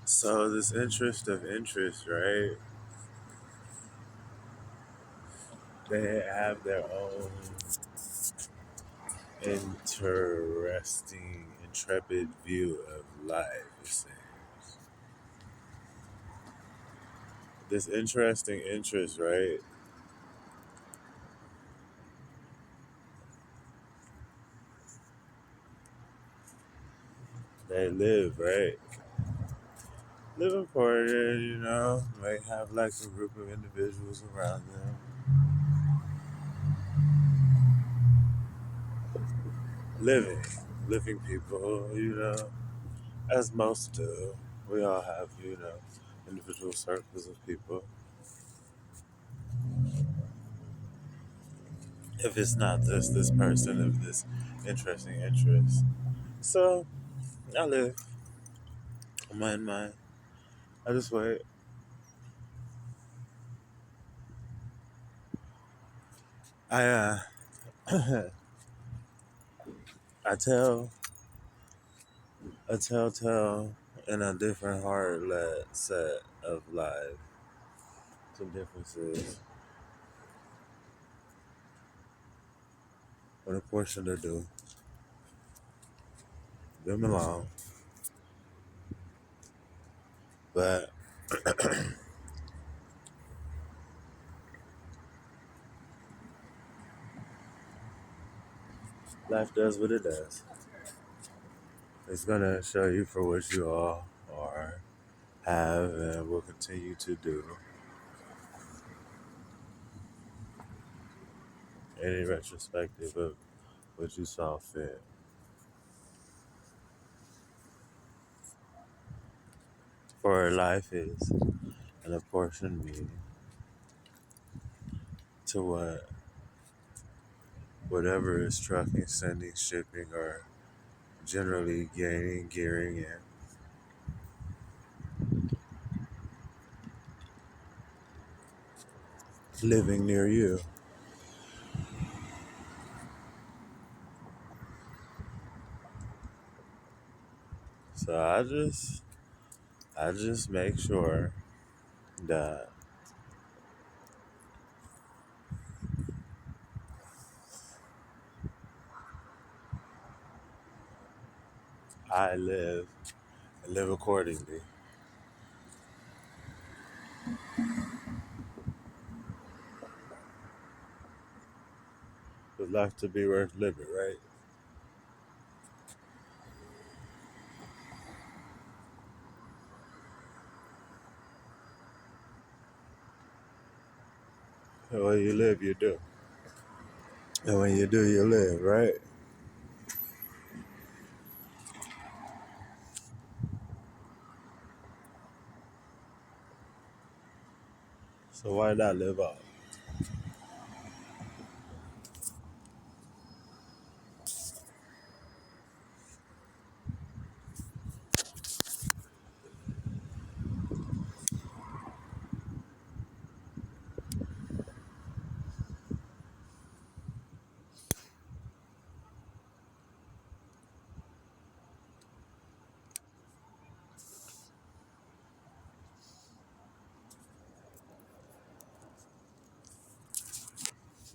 So this interest of interest, right? They have their own interesting, intrepid view of life. It seems this interesting interest, right? They live, right? Live important, May have like a group of individuals around them, living, living people, as most do. We all have, individual circles of people. If it's not this person of this interesting interest. So I live. I'm in mine. I just wait. I I tell a telltale in a different heart led set of life. Some differences. But a portion to do. Them alone. But life does what it does. It's gonna show you for what you all are, have, and will continue to do. Any retrospective of what you saw fit. For life is an apportioned meaning to whatever is trucking, sending, shipping, or generally gaining, gearing in. Living near you. So I just make sure that I live and live accordingly. For life to be worth living, right? And when you live, you do. And when you do, you live, right? So why not live up?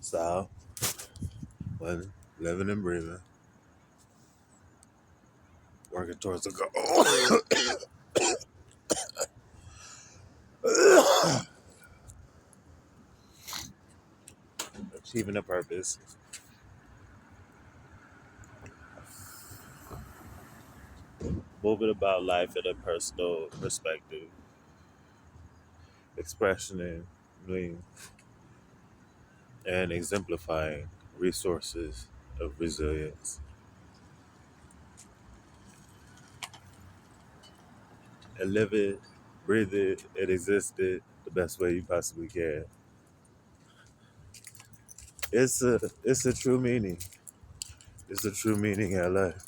So when living and breathing, working towards a goal, achieving a purpose, moving about life in a personal perspective, expressioning and exemplifying resources of resilience, and live it, breathe it, and exist it the best way you possibly can. It's a true meaning. It's a true meaning in life.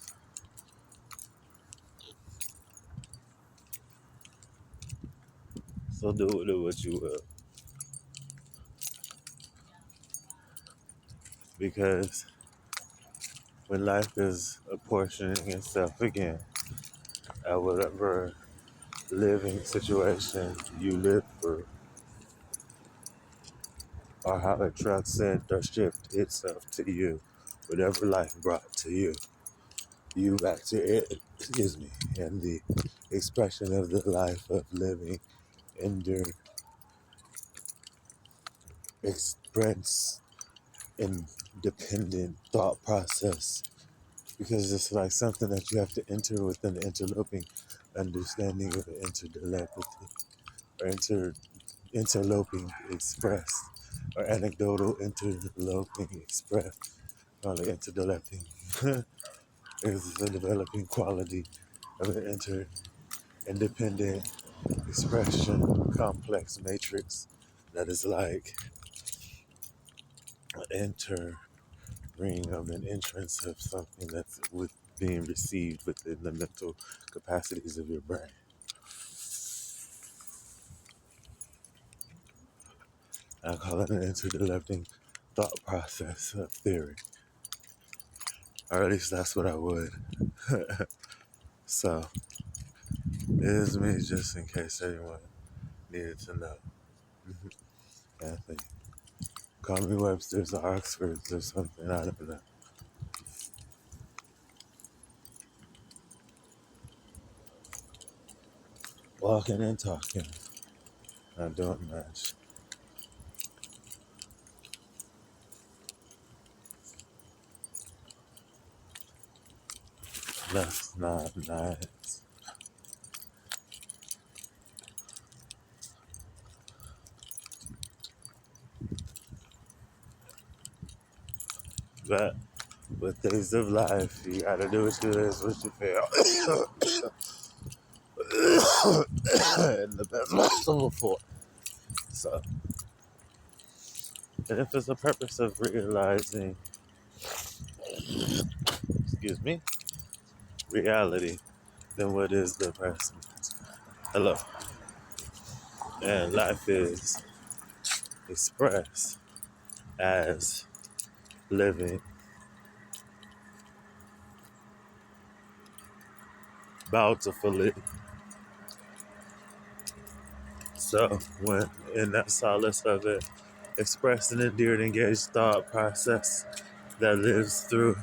So do what you will, because when life is apportioning itself again at whatever living situation you live through, or how it transcends or shift itself to you, whatever life brought to you. You back to it, excuse me, and the expression of the life of living, endure, express, independent thought process, because it's like something that you have to enter within the interloping understanding of the intertelepathy, or interloping express, or anecdotal interloping express, or the interdeveloping is the developing quality of an independent expression complex matrix that is like an entering of an entrance of something that's with being received within the mental capacities of your brain. I call it an interdeveloping thought process of theory, or at least that's what I would. So it is me, just in case anyone needed to know. Anthony, call me Webster's or Oxford's or something. I don't know. Walking and talking, not doing much. That's not nice. But with things of life, you gotta do what you is, what you feel. In the best possible form. So, and if it's a purpose of realizing, excuse me, reality, then what is the person? Hello. And life is expressed as living bountifully. So, when in that solace of it, expressed and endeared, engaged thought process that lives through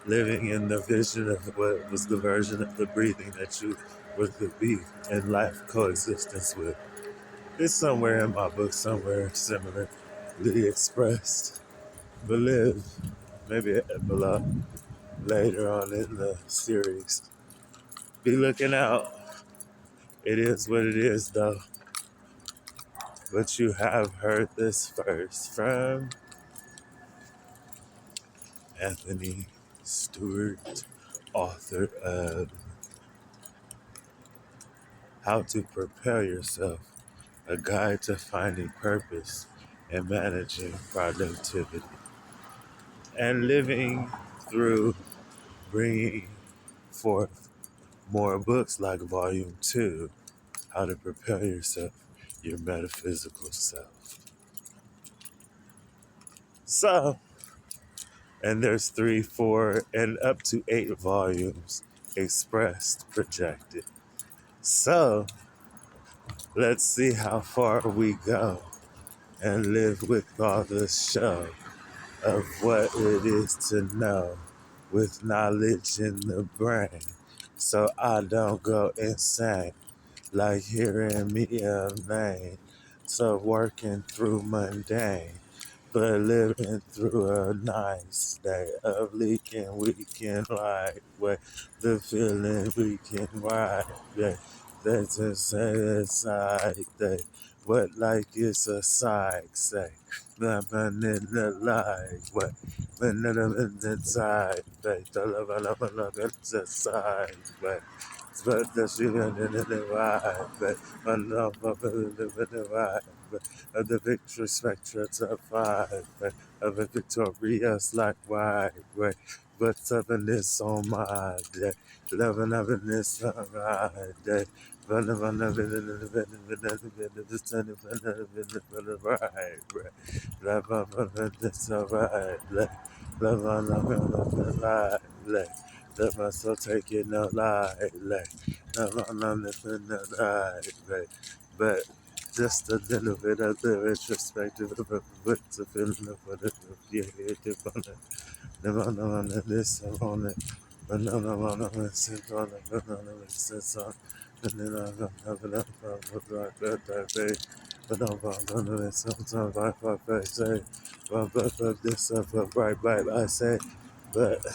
living in the vision of what was the version of the breathing that you were to be in life coexistence with. It's somewhere in my book, somewhere similarly expressed. But live, maybe below later on in the series. Be looking out. It is what it is, though. But you have heard this first from Anthony Stewart, author of How to Prepare Yourself, a guide to finding purpose and managing productivity, and living through bringing forth more books like Volume 2, How to Prepare Yourself, Your Metaphysical Self. So, and there's 3, 4, and up to 8 volumes expressed, projected. So, let's see how far we go and live with all the show of what it is to know with knowledge in the brain, so I don't go insane like hearing me a name. So working through mundane, but living through a nice day of leaking weekend light where the feeling we can ride. Yeah, that's a side day. What like it's a side say. Nothing in the light way. But none of it inside. They tell of it's a side way. But the sugar in the ride, but enough of it in the ride, but of the victory spectra to five, but of a victorious like wide, right? But seven is on my day, 11 of it is on my day. But of it is turning the right, right? Love of it is all right, love on the right, Let myself take it no lightly. No, no, no, nothing no lightly. But just a little bit of the retrospective of what's a feeling of what it is. Yeah, it's on it. Never know on this on it. But no, it's on it. No, it's on it. And then I'm gonna have enough of like that day. But no, it's sometimes I say, but this up, right, I say, but.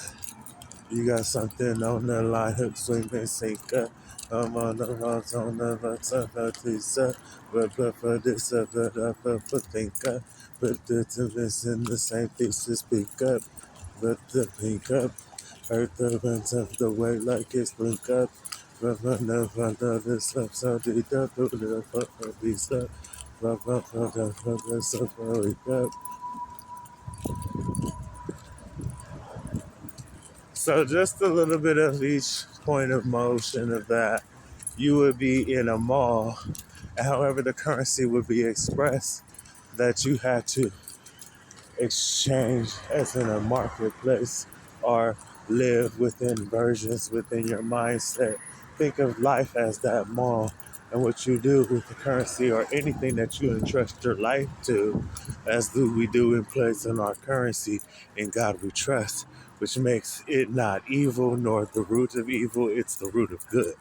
You got something on the line, hook, swing, and sinker. I'm on the runs on the runs of the teaser. But for this, for thinker. But the listen, the same piece to speak up. But the pink up, hurt the runs of the way like it's blink up. But no, this up, so deep up, put it up, for these up. For this up, wake up. So just a little bit of each point of motion of that. You would be in a mall, however the currency would be expressed that you had to exchange as in a marketplace or live within versions within your mindset. Think of life as that mall and what you do with the currency or anything that you entrust your life to, as do we do in place in our currency. In God we trust, which makes it not evil nor the root of evil, it's the root of good.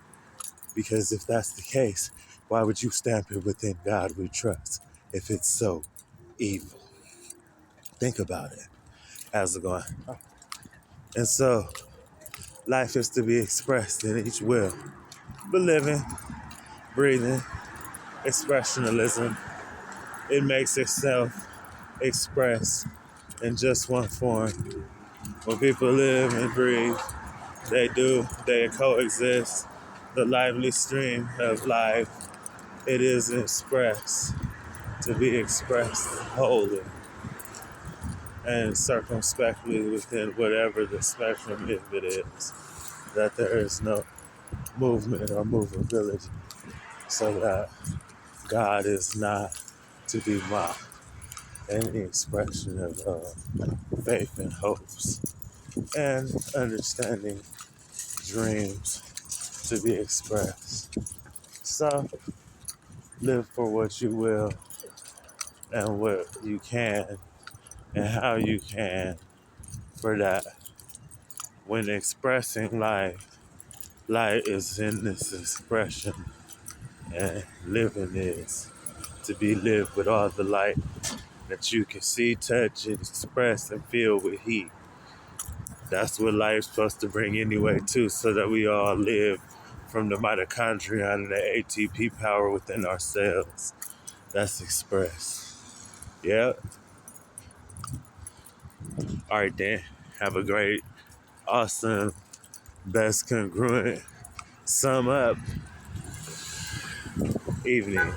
Because if that's the case, why would you stamp it within God we trust if it's so evil? Think about it. How's it going? And so, life is to be expressed in each will. But living, breathing, expressionalism, it makes itself expressed in just one form. When people live and breathe, they coexist. The lively stream of life, it is expressed to be expressed wholly and circumspectly within whatever the spectrum if it is, that there is no movement or movability, so that God is not to be mocked. Any expression of faith and hopes and understanding dreams to be expressed. So live for what you will and what you can and how you can for that. When expressing life, light is in this expression and living is to be lived with all the light that you can see, touch, and express and feel with heat. That's what life's supposed to bring anyway, too, so that we all live from the mitochondria and the ATP power within ourselves. That's expressed. Yeah. All right, then. Have a great, awesome, best congruent, sum up evening.